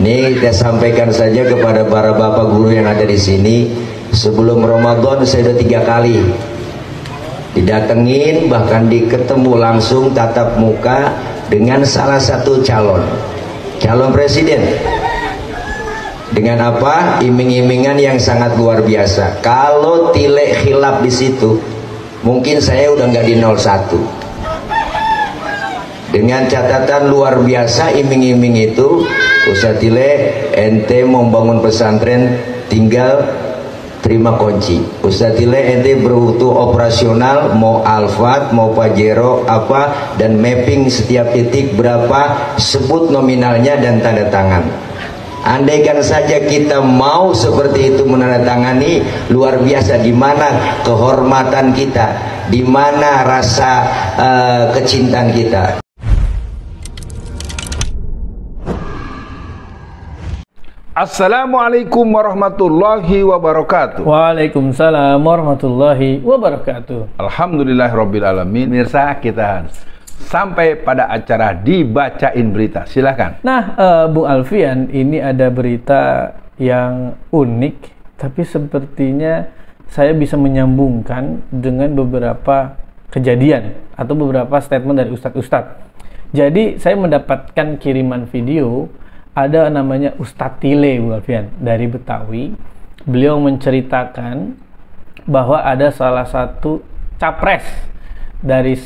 Ini saya sampaikan saja kepada para bapak guru yang ada di sini. Sebelum Ramadan saya sudah 3 kali didatengin, bahkan diketemu langsung tatap muka dengan salah satu calon presiden. Dengan apa? Iming-imingan yang sangat luar biasa. Kalau tilek khilaf di situ, mungkin saya udah nggak di 01. Dengan catatan luar biasa, iming-iming itu, Ustaz Tile, ente mau bangun pesantren tinggal terima kunci. Ustaz Tile, ente berbutuh operasional, mau Alfat, mau Pajero, apa, dan mapping setiap titik berapa, sebut nominalnya dan tanda tangan. Andaikan saja kita mau seperti itu menandatangani, luar biasa. Di mana kehormatan kita, di mana rasa kecintaan kita. Assalamualaikum warahmatullahi wabarakatuh. Waalaikumsalam warahmatullahi wabarakatuh. Alhamdulillahirabbil alamin. Mirsa, kita sampai pada acara dibacain berita. Silahkan. Nah, Bung Alfian, ini ada berita yang unik, tapi sepertinya saya bisa menyambungkan dengan beberapa kejadian atau beberapa statement dari ustadz-ustadz. Jadi saya mendapatkan kiriman video. Ada namanya Ustadz Tile, Bung Alfian, dari Betawi. Beliau menceritakan bahwa ada salah satu capres dari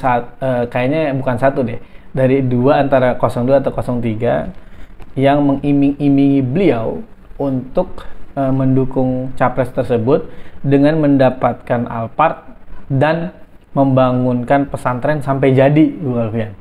kayaknya bukan satu deh, dari 2 antara 02 atau 03 yang mengiming-imingi beliau untuk mendukung capres tersebut dengan mendapatkan Alphard dan membangunkan pesantren sampai jadi, Bung Alfian.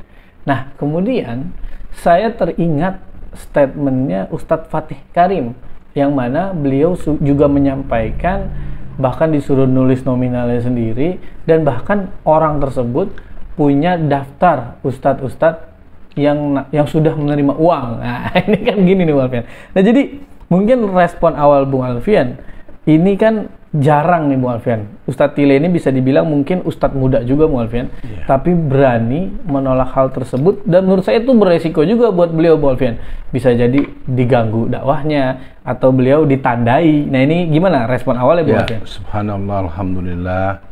Nah, kemudian saya teringat statementnya Ustadz Fatih Karim, yang mana beliau juga menyampaikan, bahkan disuruh nulis nominalnya sendiri, dan bahkan orang tersebut punya daftar ustadz-ustadz yang sudah menerima uang. Nah, ini kan gini nih, Bung Alfian. Nah, jadi mungkin respon awal Bung Alfian ini kan jarang nih, Bung Alfian. Ustadz Tile ini bisa dibilang mungkin ustadz muda juga, Bung Alfian, tapi berani menolak hal tersebut, dan menurut saya itu beresiko juga buat beliau, Bung Alfian. Bisa jadi diganggu dakwahnya atau beliau ditandai. Nah, ini gimana respon awalnya, Bung Alfian? Subhanallah, alhamdulillah.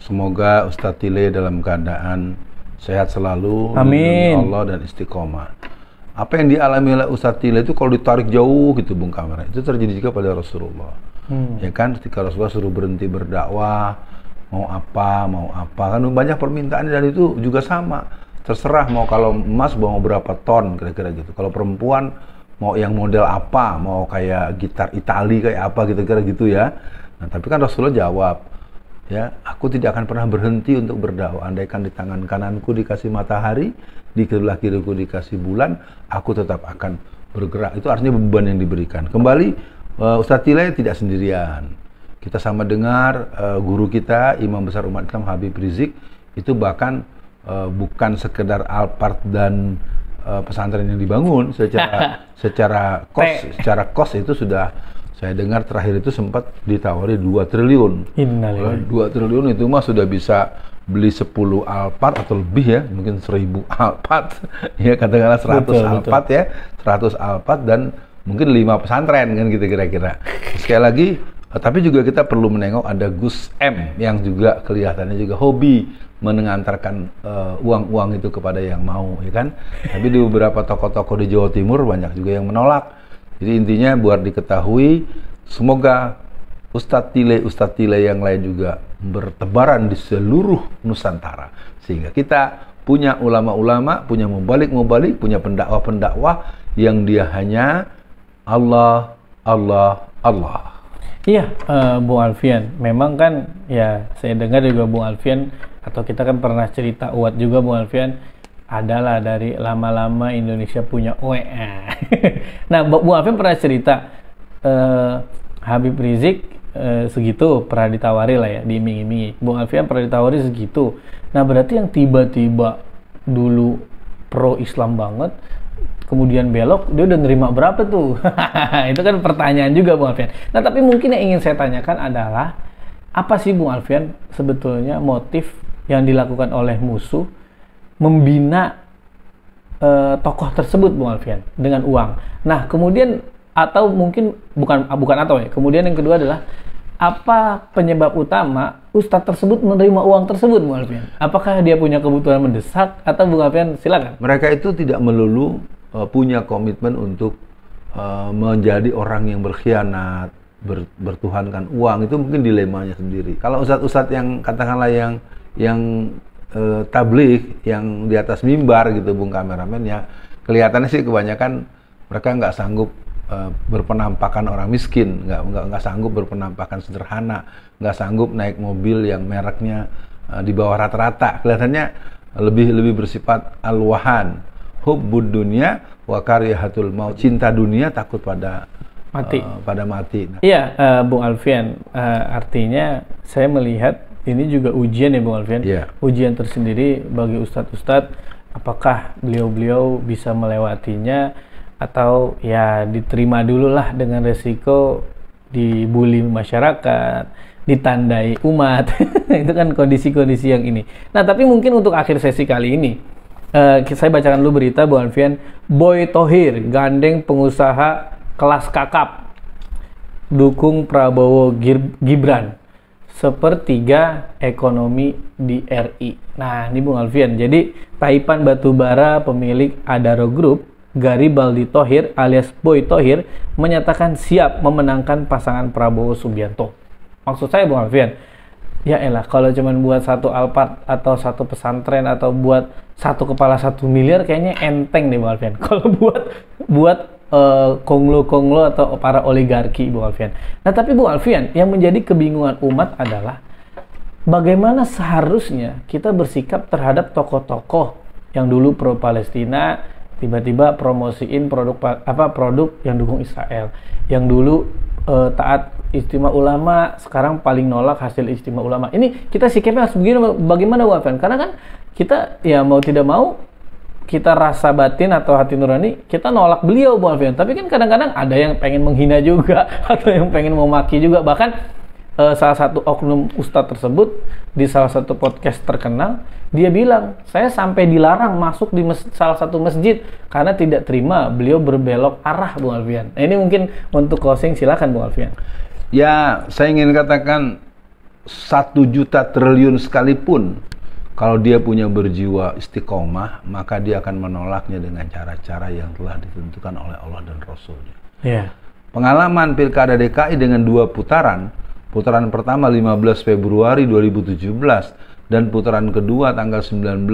Semoga Ustadz Tile dalam keadaan sehat selalu, amin, Allah, dan istiqomah. Apa yang dialami oleh Ustadz Tile itu kalau ditarik jauh gitu, Bung Kamera, itu terjadi juga pada Rasulullah. Ya kan, ketika Rasulullah suruh berhenti berdakwah, mau apa, kan banyak permintaan, dan itu juga sama. Terserah mau, kalau emas mau berapa ton, kira-kira gitu. Kalau perempuan mau yang model apa, mau kayak gitar Itali kayak apa, kira-kira gitu ya. Nah, tapi kan Rasulullah jawab, ya, aku tidak akan pernah berhenti untuk berdakwah. Andaikan di tangan kananku dikasih matahari, di sebelah kiriku dikasih bulan, aku tetap akan bergerak. Itu artinya beban yang diberikan. Kembali, Ustadz Tile tidak sendirian. Kita sama dengar guru kita, Imam Besar Umat Islam Habib Rizik, itu bahkan bukan sekedar Alphard dan pesantren yang dibangun secara kos itu sudah, saya dengar terakhir itu sempat ditawari 2 triliun. 2 triliun itu mah sudah bisa beli 10 Alphard atau lebih ya, mungkin 1000 Alphard ya, katakanlah 100 Alphard ya, 100 Alphard dan mungkin 5 pesantren kan gitu kira-kira. Sekali lagi, tapi juga kita perlu menengok ada Gus M yang juga kelihatannya juga hobi mengantarkan uang-uang itu kepada yang mau, ya kan. Tapi di beberapa tokoh-tokoh di Jawa Timur banyak juga yang menolak. Jadi intinya buat diketahui, semoga Ustadz Tile yang lain juga bertebaran di seluruh Nusantara, sehingga kita punya ulama-ulama, punya mubalik, punya pendakwah yang dia hanya Allah. Iya, Bung Alfian, memang kan ya saya dengar juga Bung Alfian, atau kita kan pernah cerita uat juga, Bung Alfian, adalah dari lama-lama Indonesia punya WA. Nah, Bung Alfian pernah cerita Habib Rizik segitu pernah ditawari lah ya, diiming-imingi. Bung Alfian pernah ditawari segitu. Nah, berarti yang tiba-tiba dulu pro Islam banget, kemudian belok, dia udah nerima berapa tuh? Itu kan pertanyaan juga, Bung Alfian. Nah, tapi mungkin yang ingin saya tanyakan adalah, apa sih, Bung Alfian, sebetulnya motif yang dilakukan oleh musuh membina tokoh tersebut, Bung Alfian, dengan uang. Nah, kemudian atau mungkin bukan atau ya. Kemudian yang kedua adalah apa penyebab utama ustadz tersebut menerima uang tersebut, Bung Alfian? Apakah dia punya kebutuhan mendesak atau Bung Alfian silakan? Mereka itu tidak melulu punya komitmen untuk menjadi orang yang berkhianat, bertuhankan uang. Itu mungkin dilemanya sendiri. Kalau ustadz-ustadz yang katakanlah yang tabligh yang di atas mimbar gitu, Bung kameramen, ya kelihatannya sih kebanyakan mereka nggak sanggup berpenampakan orang miskin, nggak sanggup berpenampakan sederhana, nggak sanggup naik mobil yang mereknya di bawah rata-rata. Kelihatannya lebih bersifat alwahan, hubbud dunya wa karihatul maut, cinta dunia takut pada mati. Nah, iya, Bung Alfian, artinya saya melihat ini juga ujian ya, Bung Alfian. Yeah. Ujian tersendiri bagi ustadz-ustadz, apakah beliau-beliau bisa melewatinya atau ya diterima dulu lah dengan resiko dibully masyarakat, ditandai umat. Itu kan kondisi-kondisi yang ini. Nah, tapi mungkin untuk akhir sesi kali ini, saya bacakan dulu berita, Bu Alfian. Boy Thohir gandeng pengusaha kelas kakap, dukung Prabowo Gibran, sepertiga ekonomi di RI. Nah, ini Bung Alfian. Jadi Taipan Batubara pemilik Adaro Group, Garibaldi Thohir alias Boy Thohir, menyatakan siap memenangkan pasangan Prabowo Subianto. Maksud saya, Bung Alfian, ya elah, kalau cuma buat satu Alphard atau satu pesantren atau buat satu kepala 1 miliar kayaknya enteng nih, Bung Alfian. Kalau buat konglo-konglo atau para oligarki, Bung Alfian. Nah, tapi Bung Alfian, yang menjadi kebingungan umat adalah bagaimana seharusnya kita bersikap terhadap tokoh-tokoh yang dulu pro Palestina, tiba-tiba promosiin produk yang dukung Israel, yang dulu taat Ijtima Ulama, sekarang paling nolak hasil Ijtima Ulama. Ini kita sikapnya harus begini, bagaimana Bung Alfian? Karena kan kita ya mau tidak mau, kita rasa batin atau hati nurani, kita nolak beliau, Bung Alfian. Tapi kan kadang-kadang ada yang pengen menghina juga, atau yang pengen memaki juga. Bahkan salah satu oknum ustadz tersebut di salah satu podcast terkenal, dia bilang, saya sampai dilarang masuk di salah satu masjid karena tidak terima beliau berbelok arah, Bung Alfian. Nah, ini mungkin untuk closing, silakan Bung Alfian. Ya, saya ingin katakan 1 juta triliun sekalipun, kalau dia punya berjiwa istiqomah, maka dia akan menolaknya dengan cara-cara yang telah ditentukan oleh Allah dan Rasulnya. Yeah. Pengalaman Pilkada DKI dengan 2 putaran, putaran pertama 15 Februari 2017 dan putaran kedua tanggal 19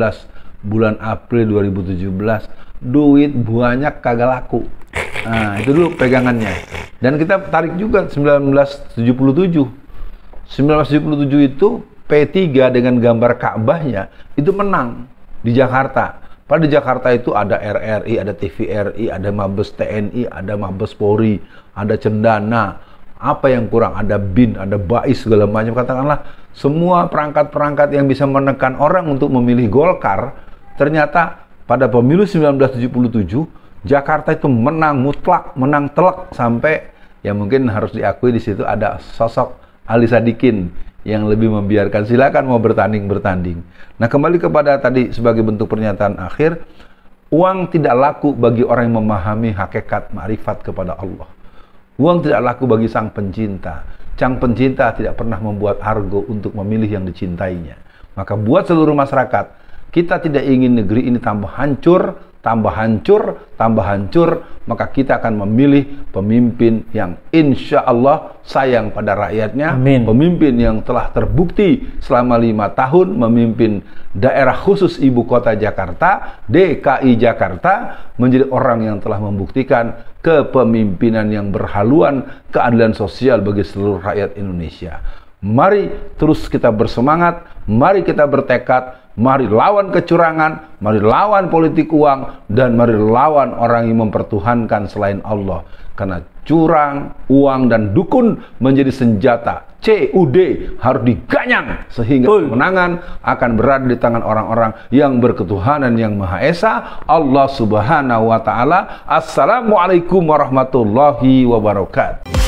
bulan April 2017, duit banyak kagak laku. Nah, itu dulu pegangannya. Dan kita tarik juga 1977. 1977 itu P3 dengan gambar Ka'bahnya itu menang di Jakarta. Padahal di Jakarta itu ada RRI, ada TVRI, ada Mabes TNI, ada Mabes Polri, ada Cendana. Apa yang kurang? Ada BIN, ada BAIS, segala macam. Katakanlah semua perangkat-perangkat yang bisa menekan orang untuk memilih Golkar. Ternyata pada pemilu 1977 Jakarta itu menang mutlak, menang telak, sampai ya mungkin harus diakui di situ ada sosok Ali Sadikin yang lebih membiarkan, silakan mau bertanding. Nah, kembali kepada tadi sebagai bentuk pernyataan akhir, uang tidak laku bagi orang yang memahami hakikat ma'rifat kepada Allah. Uang tidak laku bagi sang pencinta. Sang pencinta tidak pernah membuat argo untuk memilih yang dicintainya. Maka buat seluruh masyarakat, kita tidak ingin negeri ini tambah hancur, maka kita akan memilih pemimpin yang insya Allah sayang pada rakyatnya. Amin. Pemimpin yang telah terbukti selama 5 tahun memimpin daerah khusus ibu kota Jakarta, DKI Jakarta, menjadi orang yang telah membuktikan kepemimpinan yang berhaluan, keadilan sosial bagi seluruh rakyat Indonesia. Mari terus kita bersemangat, mari kita bertekad, mari lawan kecurangan, mari lawan politik uang, dan mari lawan orang yang mempertuhankan selain Allah. Karena curang, uang, dan dukun menjadi senjata. CUD harus diganyang sehingga kemenangan akan berada di tangan orang-orang yang berketuhanan yang Maha Esa, Allah Subhanahu wa Ta'ala. Assalamualaikum warahmatullahi wabarakatuh.